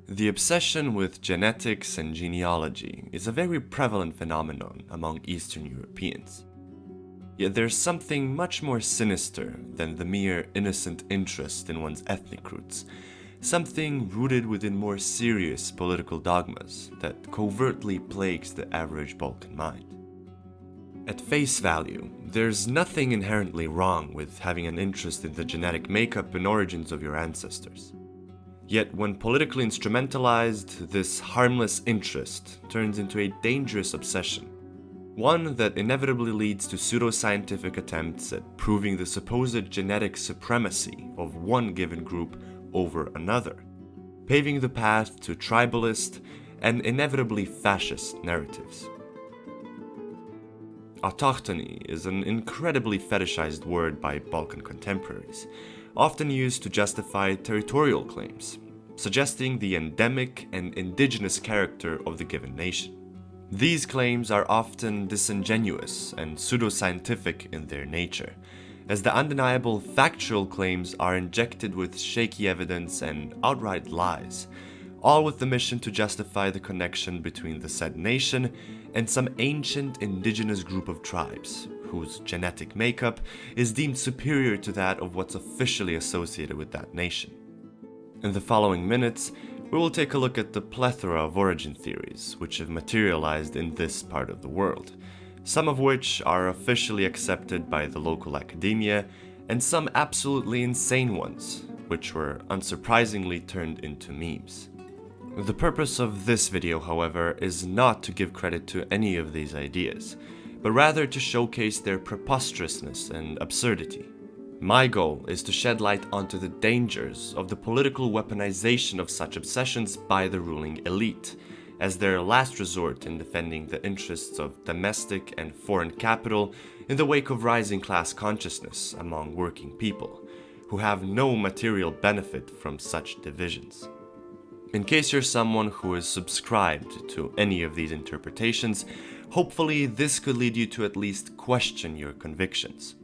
The obsession with genetics and genealogy is a very prevalent phenomenon among Eastern Europeans. Yet there's something much more sinister than the mere innocent interest in one's ethnic roots, something rooted within more serious political dogmas that covertly plagues the average Balkan mind. At face value, there's nothing inherently wrong with having an interest in the genetic makeup and origins of your ancestors. Yet when politically instrumentalized, this harmless interest turns into a dangerous obsession, one that inevitably leads to pseudo-scientific attempts at proving the supposed genetic supremacy of one given group over another, paving the path to tribalist and inevitably fascist narratives. Autochthony is an incredibly fetishized word by Balkan contemporaries, often used to justify territorial claims, suggesting the endemic and indigenous character of the given nation. These claims are often disingenuous and pseudo-scientific in their nature, as the undeniable factual claims are injected with shaky evidence and outright lies, all with the mission to justify the connection between the said nation and some ancient indigenous group of tribes, whose genetic makeup is deemed superior to that of what's officially associated with that nation. In the following minutes, we will take a look at the plethora of origin theories which have materialized in this part of the world, some of which are officially accepted by the local academia, and some absolutely insane ones, which were unsurprisingly turned into memes. The purpose of this video, however, is not to give credit to any of these ideas, but rather to showcase their preposterousness and absurdity. My goal is to shed light onto the dangers of the political weaponization of such obsessions by the ruling elite, as their last resort in defending the interests of domestic and foreign capital in the wake of rising class consciousness among working people, who have no material benefit from such divisions. In case you're someone who is subscribed to any of these interpretations, hopefully this could lead you to at least question your convictions.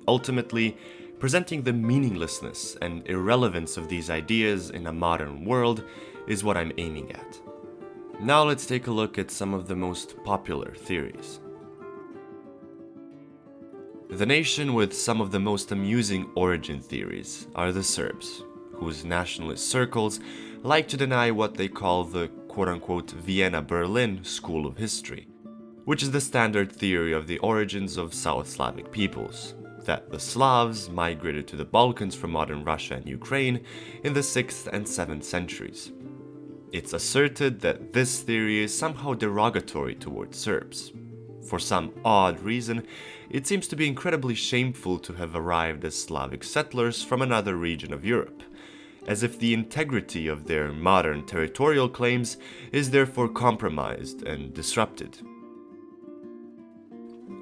Ultimately, presenting the meaninglessness and irrelevance of these ideas in a modern world is what I'm aiming at. Now let's take a look at some of the most popular theories. The nation with some of the most amusing origin theories are the Serbs, whose nationalist circles like to deny what they call the quote-unquote Vienna-Berlin school of history, which is the standard theory of the origins of South Slavic peoples, that the Slavs migrated to the Balkans from modern Russia and Ukraine in the 6th and 7th centuries. It's asserted that this theory is somehow derogatory towards Serbs. For some odd reason, it seems to be incredibly shameful to have arrived as Slavic settlers from another region of Europe, as if the integrity of their modern territorial claims is therefore compromised and disrupted.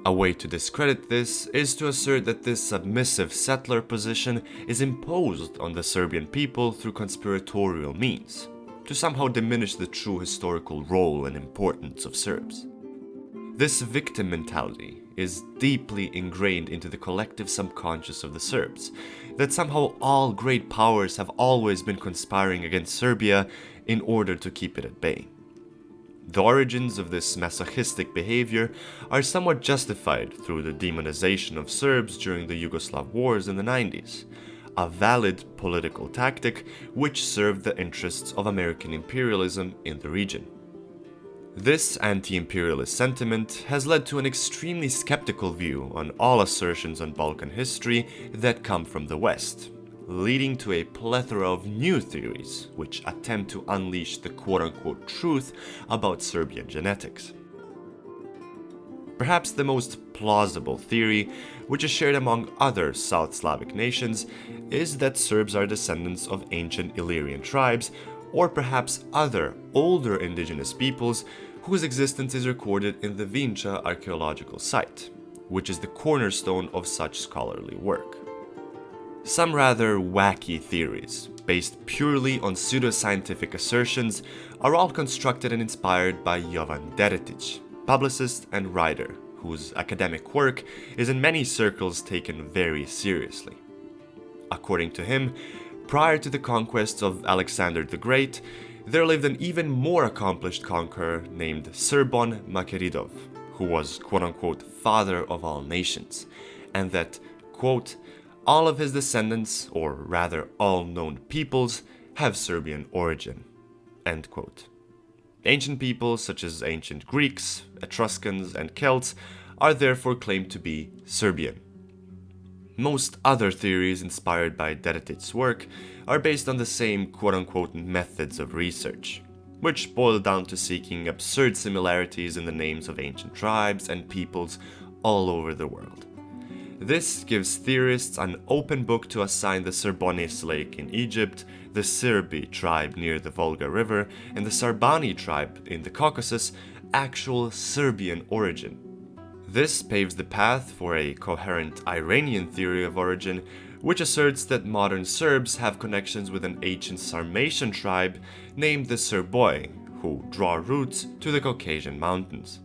A way to discredit this is to assert that this submissive settler position is imposed on the Serbian people through conspiratorial means, to somehow diminish the true historical role and importance of Serbs. This victim mentality is deeply ingrained into the collective subconscious of the Serbs, that somehow all great powers have always been conspiring against Serbia in order to keep it at bay. The origins of this masochistic behavior are somewhat justified through the demonization of Serbs during the Yugoslav wars in the 90s, a valid political tactic which served the interests of American imperialism in the region. This anti-imperialist sentiment has led to an extremely skeptical view on all assertions on Balkan history that come from the West, leading to a plethora of new theories which attempt to unleash the quote-unquote truth about Serbian genetics. Perhaps the most plausible theory, which is shared among other South Slavic nations, is that Serbs are descendants of ancient Illyrian tribes, or perhaps other, older indigenous peoples whose existence is recorded in the Vinča archaeological site, which is the cornerstone of such scholarly work. Some rather wacky theories, based purely on pseudo-scientific assertions, are all constructed and inspired by Jovan Deretic, publicist and writer, whose academic work is in many circles taken very seriously. According to him, prior to the conquest of Alexander the Great, there lived an even more accomplished conqueror named Serbon Makeridov, who was quote-unquote father of all nations, and that, quote, all of his descendants, or rather all known peoples, have Serbian origin, end quote. Ancient peoples such as ancient Greeks, Etruscans, and Celts are therefore claimed to be Serbian. Most other theories inspired by Dedicat's work are based on the same quote-unquote methods of research, which boil down to seeking absurd similarities in the names of ancient tribes and peoples all over the world. This gives theorists an open book to assign the Serbonis Lake in Egypt, the Serbi tribe near the Volga River, and the Sarbani tribe in the Caucasus actual Serbian origin. This paves the path for a coherent Iranian theory of origin, which asserts that modern Serbs have connections with an ancient Sarmatian tribe named the Serboi, who draw roots to the Caucasian mountains.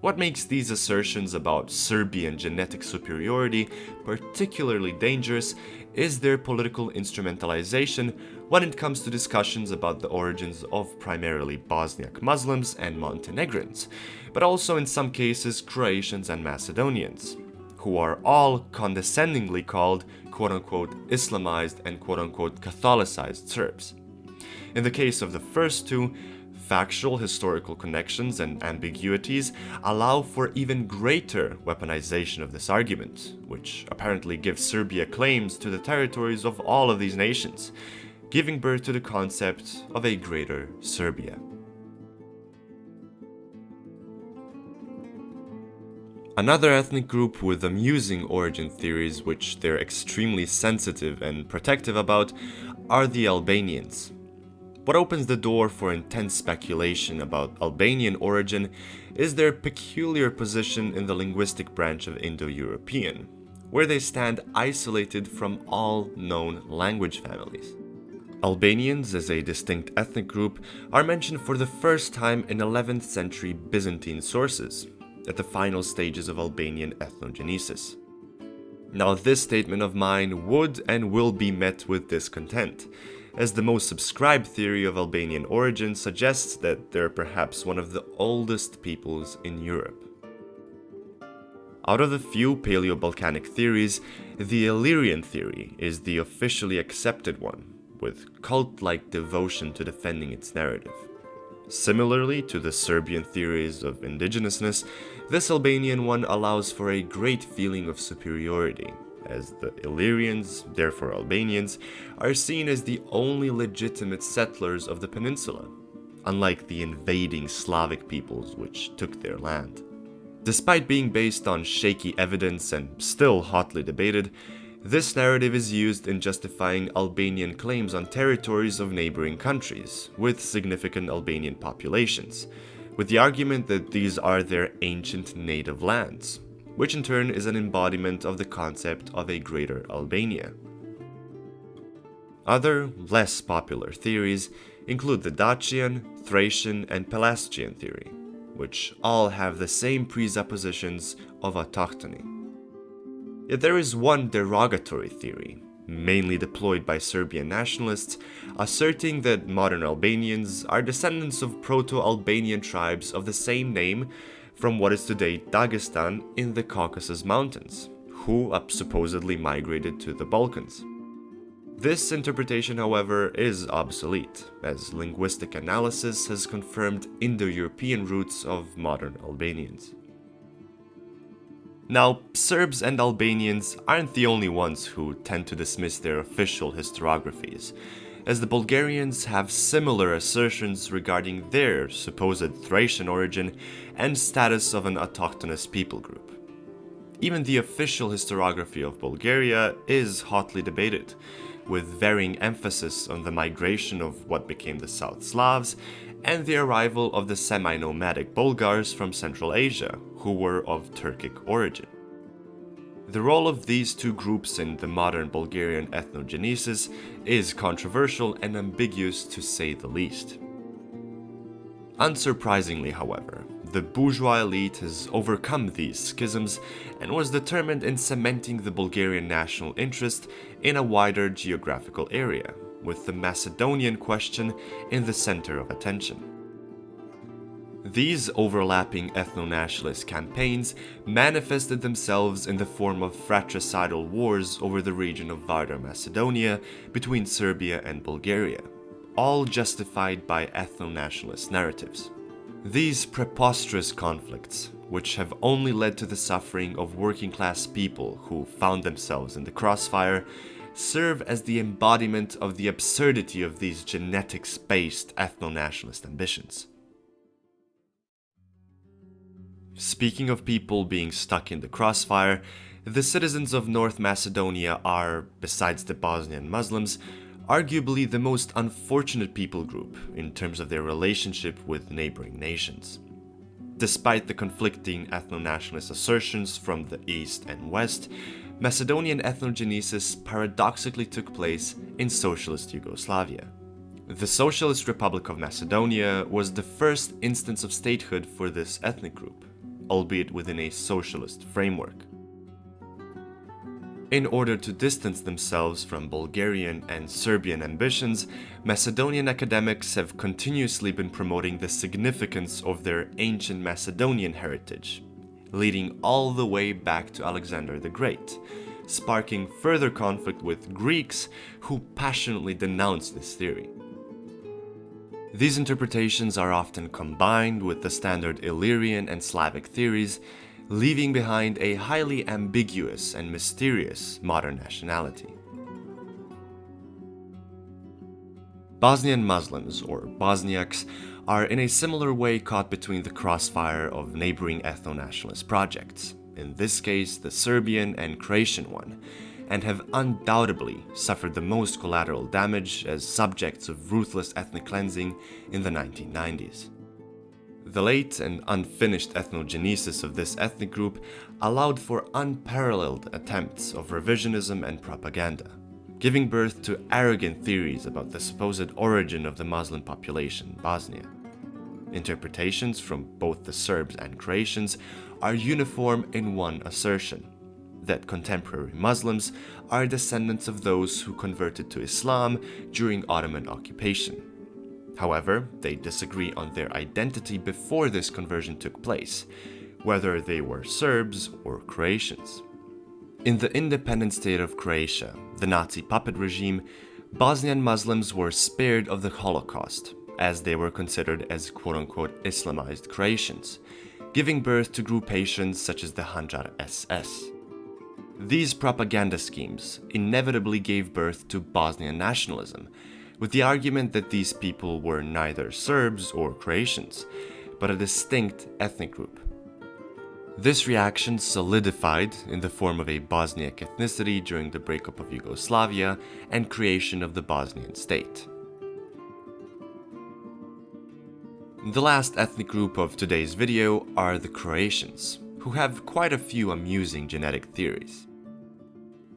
What makes these assertions about Serbian genetic superiority particularly dangerous is their political instrumentalization when it comes to discussions about the origins of primarily Bosniak Muslims and Montenegrins, but also in some cases Croatians and Macedonians, who are all condescendingly called quote-unquote Islamized and quote-unquote Catholicized Serbs. In the case of the first two, factual historical connections and ambiguities allow for even greater weaponization of this argument, which apparently gives Serbia claims to the territories of all of these nations, giving birth to the concept of a greater Serbia. Another ethnic group with amusing origin theories which they're extremely sensitive and protective about are the Albanians. What opens the door for intense speculation about Albanian origin is their peculiar position in the linguistic branch of Indo-European, where they stand isolated from all known language families. Albanians, as a distinct ethnic group, are mentioned for the first time in 11th century Byzantine sources, at the final stages of Albanian ethnogenesis. Now, this statement of mine would and will be met with discontent, as the most subscribed theory of Albanian origin suggests that they're perhaps one of the oldest peoples in Europe. Out of the few Paleo-Balkanic theories, the Illyrian theory is the officially accepted one, with cult-like devotion to defending its narrative. Similarly to the Serbian theories of indigenousness, this Albanian one allows for a great feeling of superiority, as the Illyrians, therefore Albanians, are seen as the only legitimate settlers of the peninsula, unlike the invading Slavic peoples which took their land. Despite being based on shaky evidence and still hotly debated, this narrative is used in justifying Albanian claims on territories of neighboring countries with significant Albanian populations, with the argument that these are their ancient native lands, which in turn is an embodiment of the concept of a greater Albania. Other, less popular theories include the Dacian, Thracian, and Pelasgian theory, which all have the same presuppositions of autochthony. Yet there is one derogatory theory, mainly deployed by Serbian nationalists, asserting that modern Albanians are descendants of Proto-Albanian tribes of the same name from what is today Dagestan in the Caucasus Mountains, who supposedly migrated to the Balkans. This interpretation, however, is obsolete, as linguistic analysis has confirmed Indo-European roots of modern Albanians. Now, Serbs and Albanians aren't the only ones who tend to dismiss their official historiographies, as the Bulgarians have similar assertions regarding their supposed Thracian origin and status of an autochthonous people group. Even the official historiography of Bulgaria is hotly debated, with varying emphasis on the migration of what became the South Slavs and the arrival of the semi-nomadic Bulgars from Central Asia, who were of Turkic origin. The role of these two groups in the modern Bulgarian ethnogenesis is controversial and ambiguous to say the least. Unsurprisingly, however, the bourgeois elite has overcome these schisms and was determined in cementing the Bulgarian national interest in a wider geographical area, with the Macedonian question in the center of attention. These overlapping ethno-nationalist campaigns manifested themselves in the form of fratricidal wars over the region of Vardar Macedonia between Serbia and Bulgaria, all justified by ethno-nationalist narratives. These preposterous conflicts, which have only led to the suffering of working-class people who found themselves in the crossfire, serve as the embodiment of the absurdity of these genetics-based ethno-nationalist ambitions. Speaking of people being stuck in the crossfire, the citizens of North Macedonia are, besides the Bosnian Muslims, arguably the most unfortunate people group in terms of their relationship with neighboring nations. Despite the conflicting ethno-nationalist assertions from the East and West, Macedonian ethnogenesis paradoxically took place in socialist Yugoslavia. The Socialist Republic of Macedonia was the first instance of statehood for this ethnic group, albeit within a socialist framework. In order to distance themselves from Bulgarian and Serbian ambitions, Macedonian academics have continuously been promoting the significance of their ancient Macedonian heritage, leading all the way back to Alexander the Great, sparking further conflict with Greeks who passionately denounce this theory. These interpretations are often combined with the standard Illyrian and Slavic theories, leaving behind a highly ambiguous and mysterious modern nationality. Bosnian Muslims, or Bosniaks, are in a similar way caught between the crossfire of neighboring ethno-nationalist projects, in this case the Serbian and Croatian one, and have undoubtedly suffered the most collateral damage as subjects of ruthless ethnic cleansing in the 1990s. The late and unfinished ethnogenesis of this ethnic group allowed for unparalleled attempts of revisionism and propaganda, giving birth to arrogant theories about the supposed origin of the Muslim population in Bosnia. Interpretations from both the Serbs and Croatians are uniform in one assertion: that contemporary Muslims are descendants of those who converted to Islam during Ottoman occupation. However, they disagree on their identity before this conversion took place, whether they were Serbs or Croatians. In the independent state of Croatia, the Nazi puppet regime, Bosnian Muslims were spared of the Holocaust, as they were considered as quote-unquote Islamized Croatians, giving birth to groupations such as the Handjar SS. These propaganda schemes inevitably gave birth to Bosnian nationalism, with the argument that these people were neither Serbs or Croatians, but a distinct ethnic group. This reaction solidified in the form of a Bosniak ethnicity during the breakup of Yugoslavia and creation of the Bosnian state. The last ethnic group of today's video are the Croatians, who have quite a few amusing genetic theories.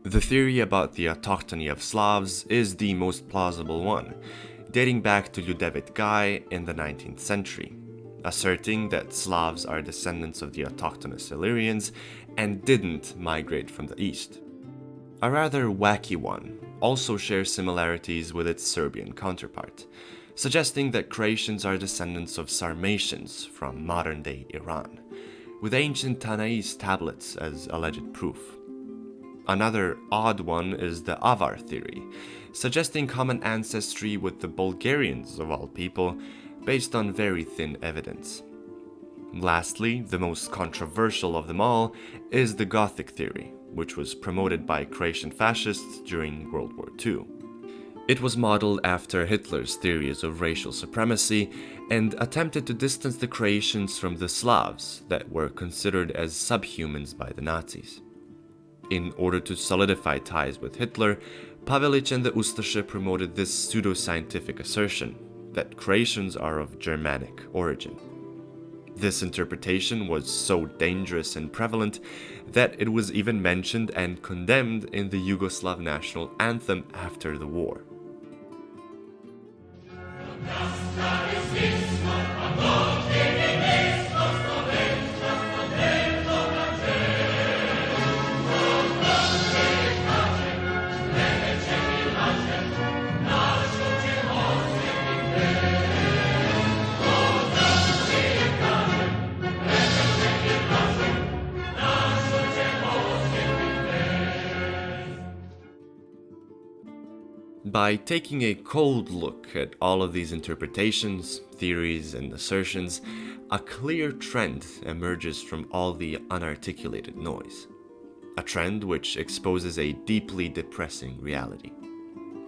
The theory about the Autochthony of Slavs is the most plausible one, dating back to Ljudevit Gaj in the 19th century, asserting that Slavs are descendants of the autochthonous Illyrians and didn't migrate from the east. A rather wacky one also shares similarities with its Serbian counterpart, suggesting that Croatians are descendants of Sarmatians from modern-day Iran, with ancient Tanais tablets as alleged proof. Another odd one is the Avar theory, suggesting common ancestry with the Bulgarians of all people, based on very thin evidence. Lastly, the most controversial of them all is the Gothic theory, which was promoted by Croatian fascists during World War II. It was modeled after Hitler's theories of racial supremacy and attempted to distance the Croatians from the Slavs that were considered as subhumans by the Nazis. In order to solidify ties with Hitler, Pavelić and the Ustaše promoted this pseudo-scientific assertion that Croatians are of Germanic origin. This interpretation was so dangerous and prevalent that it was even mentioned and condemned in the Yugoslav national anthem after the war. By taking a cold look at all of these interpretations, theories, and assertions, a clear trend emerges from all the unarticulated noise. A trend which exposes a deeply depressing reality.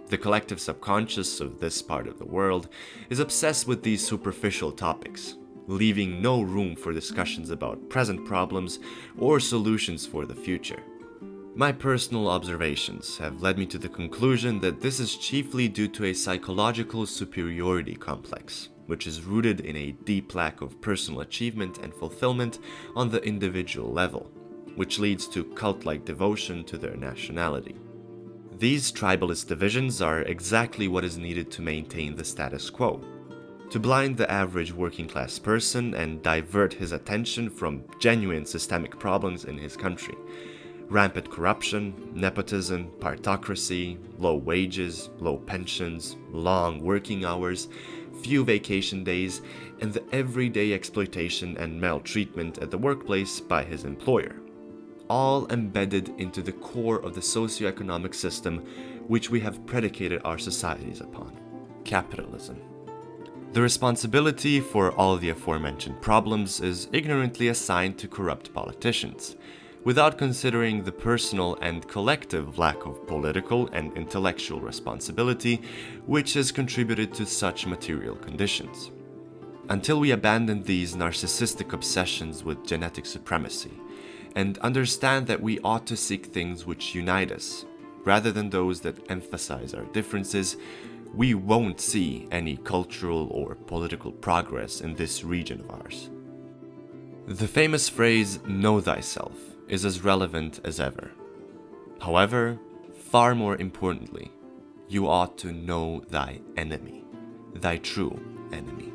The collective subconscious of this part of the world is obsessed with these superficial topics, leaving no room for discussions about present problems or solutions for the future. My personal observations have led me to the conclusion that this is chiefly due to a psychological superiority complex, which is rooted in a deep lack of personal achievement and fulfillment on the individual level, which leads to cult-like devotion to their nationality. These tribalist divisions are exactly what is needed to maintain the status quo, to blind the average working-class person and divert his attention from genuine systemic problems in his country. Rampant corruption, nepotism, partocracy, low wages, low pensions, long working hours, few vacation days, and the everyday exploitation and maltreatment at the workplace by his employer. All embedded into the core of the socioeconomic system which we have predicated our societies upon: capitalism. The responsibility for all the aforementioned problems is ignorantly assigned to corrupt politicians, without considering the personal and collective lack of political and intellectual responsibility which has contributed to such material conditions. Until we abandon these narcissistic obsessions with genetic supremacy, and understand that we ought to seek things which unite us, rather than those that emphasize our differences, we won't see any cultural or political progress in this region of ours. The famous phrase, "know thyself," is as relevant as ever. However, far more importantly, you ought to know thy enemy, thy true enemy.